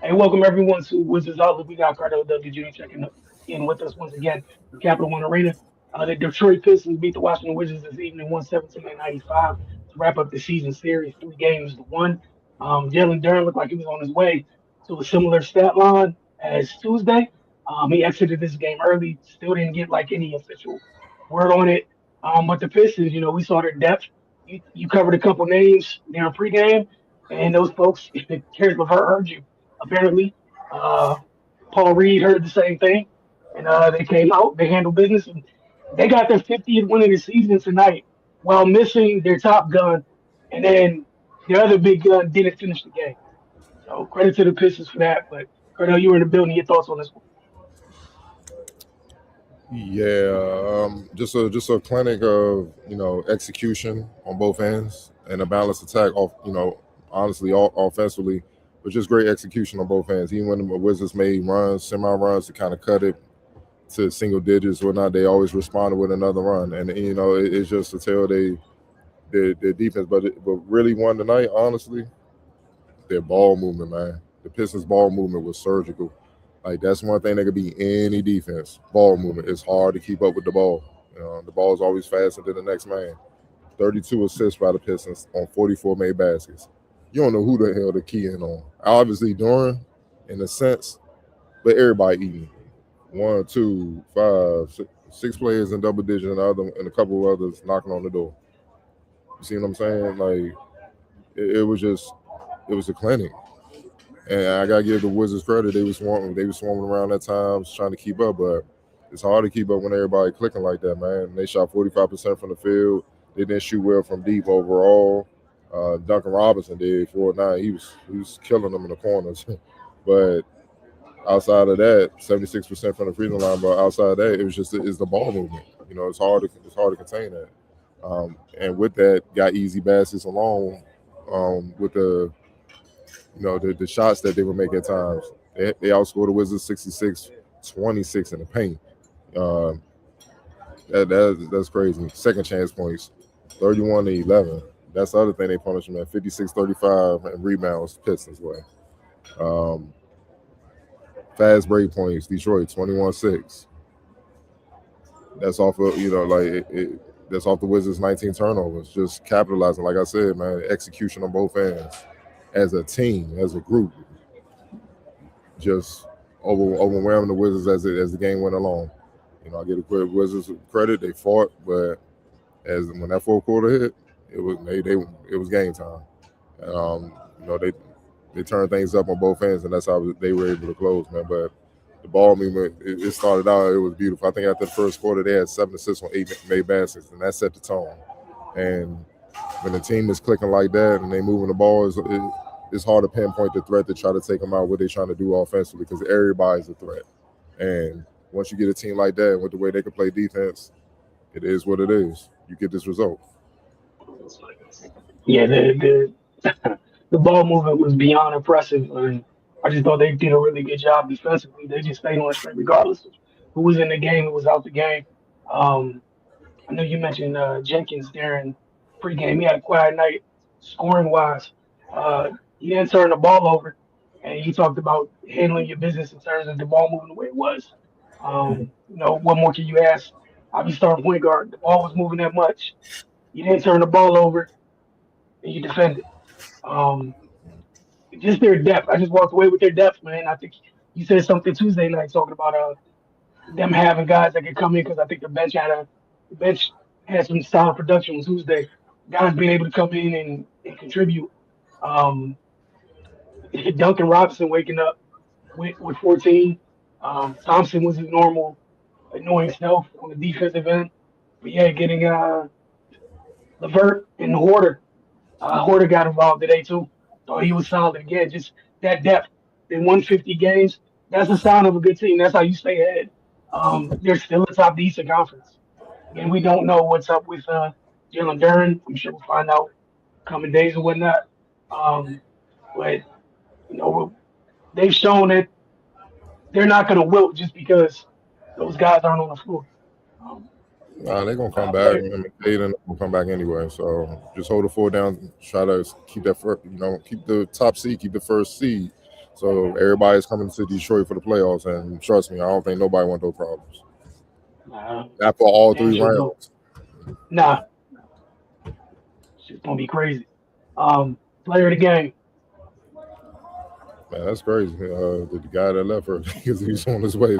Hey, welcome everyone to Wizards Outlook. We got Cardo W. Jr. checking in with us once again from Capital One Arena. The Detroit Pistons beat the Washington Wizards this evening, 117-95 to wrap up the season series, 3 games to 1. Jalen Duren looked like he was on his way to a similar stat line as Tuesday. He exited this game early, still didn't get like any official word on it. But the Pistons, we saw their depth. You covered a couple names during pregame, and those folks, Caris LeVert heard you apparently. Uh, Paul Reed heard the same thing, and they came out, they handled business, and they got their 50th win of the season tonight while missing their top gun, and then their other big gun didn't finish the game. So credit to the Pistons for that. But Cardell, you were in the building. Your thoughts on this one? Yeah, just a clinic of execution on both ends and a balanced attack off honestly all offensively, but just great execution on both ends. Even when the Wizards made runs, semi runs to kind of cut it to single digits or not, they always responded with another run, and it's just to tell their defense, but really won tonight. Honestly, their ball movement, man. The Pistons' ball movement was surgical. Like that's one thing that could be any defense. Ball movement. It's hard to keep up with the ball. The ball is always faster than the next man. 32 assists by the Pistons on 44 made baskets. You don't know who the hell they're keying on. Obviously, Doran, in a sense, but everybody eating. One, two, five, six players in double digits, and a couple of others knocking on the door. You see what I'm saying? Like it was a clinic. And I gotta give the Wizards credit. They were swarming around at times trying to keep up, but it's hard to keep up when everybody clicking like that, man. They shot 45% from the field. They didn't shoot well from deep overall. Duncan Robinson did 4-9. He was killing them in the corners. But outside of that, 76% from the free throw line. But outside of that, it's the ball movement. It's hard to contain that. And with that, got easy baskets along with the shots that they would make at times. They outscored the Wizards 66-26 in the paint. Um, that's crazy. Second chance points, 31-11. That's the other thing they punished them at 56-35 and rebounds Pistons way. Um, Fast break points, Detroit 21-6. That's off of that's off the Wizards 19 turnovers. Just capitalizing, like I said, man, execution on both ends as a team, as a group, just overwhelming the Wizards as the game went along. I get a Wizards credit. They fought, but as when that fourth quarter hit, it was game time. Um, you know, they turned things up on both ends, and that's how they were able to close, man. But the ball movement, it started out, it was beautiful. I think after the first quarter, they had 7 assists on 8 made baskets, and that set the tone. And when the team is clicking like that and they moving the ball, it's hard to pinpoint the threat to try to take them out. What they're trying to do offensively, because everybody's a threat. And once you get a team like that, with the way they can play defense, it is what it is. You get this result. Yeah, the ball movement was beyond impressive, and I just thought they did a really good job defensively. They just stayed on straight regardless of who was in the game, who was out the game. Um, I know you mentioned Jenkins during pregame. He had a quiet night scoring wise. He didn't turn the ball over, and you talked about handling your business in terms of the ball moving the way it was. What more can you ask? I'll be starting point guard. The ball was moving that much. You didn't turn the ball over, and you defended. Um, just their depth. I just walked away with their depth, man. I think you said something Tuesday night talking about them having guys that could come in because I think the bench had some solid production on Tuesday. Guys being able to come in and contribute. Um, Duncan Robinson waking up with 14. Thompson was his normal annoying self on the defensive end. But yeah, getting Levert and Horter. Horter got involved today too. Thought he was solid again. Just that depth in 150 games. That's the sign of a good team. That's how you stay ahead. They're still a top decent conference. Again, we don't know what's up with Jalen Duren. I'm sure we'll find out coming days and whatnot. Um, but you know, they've shown that they're not going to wilt just because those guys aren't on the floor. Um, Nah, they're gonna come back. I player, mean, Aiden will come back anyway. So just hold the fort down. Try to keep that first, keep the top seed, keep the first seed. So everybody's coming to Detroit for the playoffs, and trust me, I don't think nobody want those problems. Nah, Not for all damn three sure don't. rounds. Nah, shit's gonna be crazy. Player of the game. Man, that's crazy. The guy that left her because he's on his way.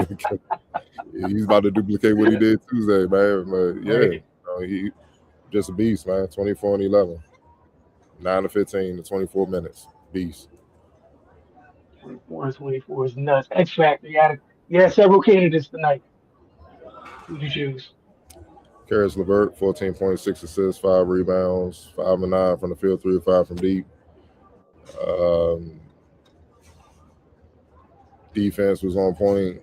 He's about to duplicate what he did Tuesday, man. But yeah, Right. he just a beast, man. 24 and 11, 9 to 15 to 24 minutes, beast. 24 and 24 is nuts. X Factor. You had several candidates tonight. Who'd you choose? Karis LeVert, 14.6 assists, 5 rebounds, 5 and 9 from the field, 3 of 5 from deep. Um, Defense was on point.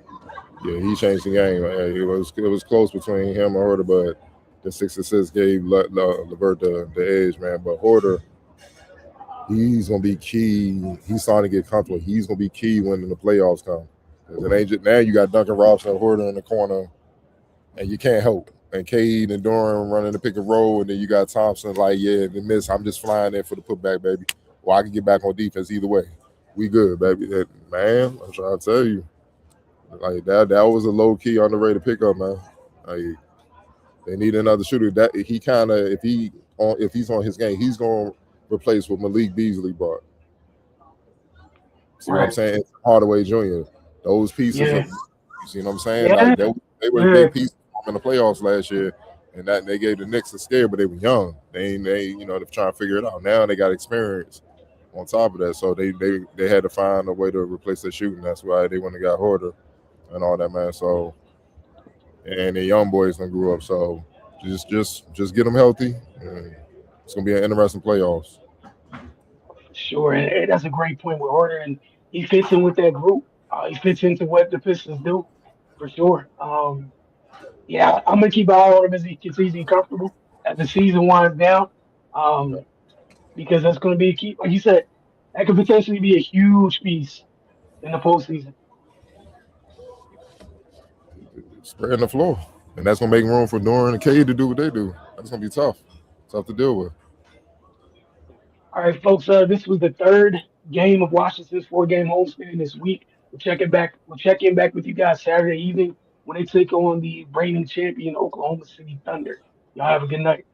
Yeah, he changed the game. It was close between him and Horter, but the 6 assists gave LeVert the edge, man. But Horter, he's gonna be key. He's starting to get comfortable. He's gonna be key when the playoffs come. 'Cause it ain't just, now you got Duncan Robinson and Horter in the corner, and you can't help. And Cade and Durham running the pick and roll, and then you got Thompson like, yeah, the miss. I'm just flying in for the putback, baby. Well, I can get back on defense either way. We good, baby. Man, I'm trying to tell you, like that was a low key underrated pickup, man. Like they need another shooter. That he kind of if he's on his game, he's gonna replace what Malik Beasley brought. See what I'm Right. saying? Hardaway Jr. Those pieces of Yeah. you see what I'm saying? Like Yeah. they were the Yeah. big pieces in the playoffs last year, and that they gave the Knicks a scare, but they were young. They're trying to figure it out. Now they got experience on top of that, so they had to find a way to replace their shooting. That's why they went and got Horter and all that, man. So and the young boys done grew up. So just get them healthy. And it's gonna be an interesting playoffs. Sure. And that's a great point with Horter, and he fits in with that group. He fits into what the Pistons do, for sure. Yeah, I'm gonna keep an eye on him as he gets easy comfortable as the season winds down. Um, because that's gonna be a key. Like you said, that could potentially be a huge piece in the postseason. Spreading the floor, and that's gonna make room for Doran and Cade to do what they do. That's gonna be tough to deal with. All right, folks. This was the third game of Washington's four-game homestand this week. We'll check it back. We'll check in back with you guys Saturday evening when they take on the reigning champion Oklahoma City Thunder. Y'all have a good night.